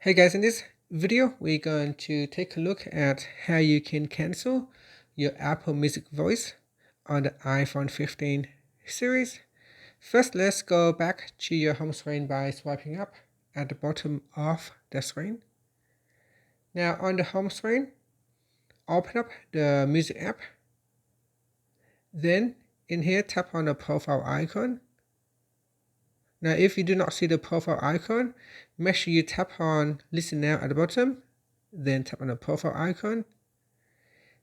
Hey guys, in this video, we're going to take a look at how you can cancel your Apple Music voice on the iPhone 15 series. First, let's go back to your home screen by swiping up at the bottom of the screen. Now on the home screen, open up the music app. Then in here, tap on the profile icon. Now, if you do not see the profile icon, make sure you tap on Listen Now at the bottom, then tap on the profile icon.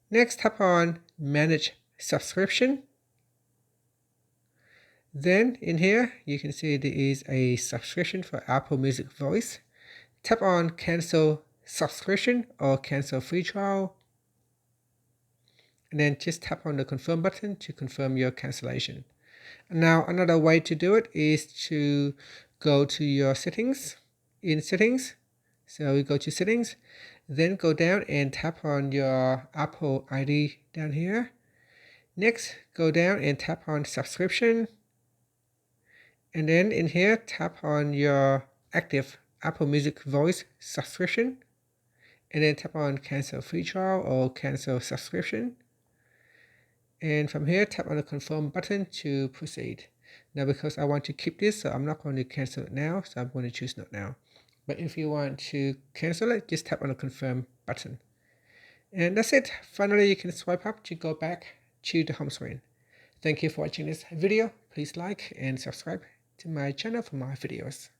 Next, tap on Manage Subscription. Then in here, you can see there is a subscription for Apple Music Voice. Tap on Cancel Subscription or Cancel Free Trial. And then just tap on the Confirm button to confirm your cancellation. Now, another way to do it is to go to your settings. In settings, so we go to settings, then go down and tap on your Apple ID down here. Next, go down and tap on subscription. And then in here, tap on your active Apple Music Voice subscription. And then tap on cancel free trial or cancel subscription. And from here, tap on the confirm button to proceed. Now, because I want to keep this, so I'm not going to cancel it now. So I'm going to choose not now. But if you want to cancel it, just tap on the confirm button. And that's it. Finally, you can swipe up to go back to the home screen. Thank you for watching this video. Please like and subscribe to my channel for more videos.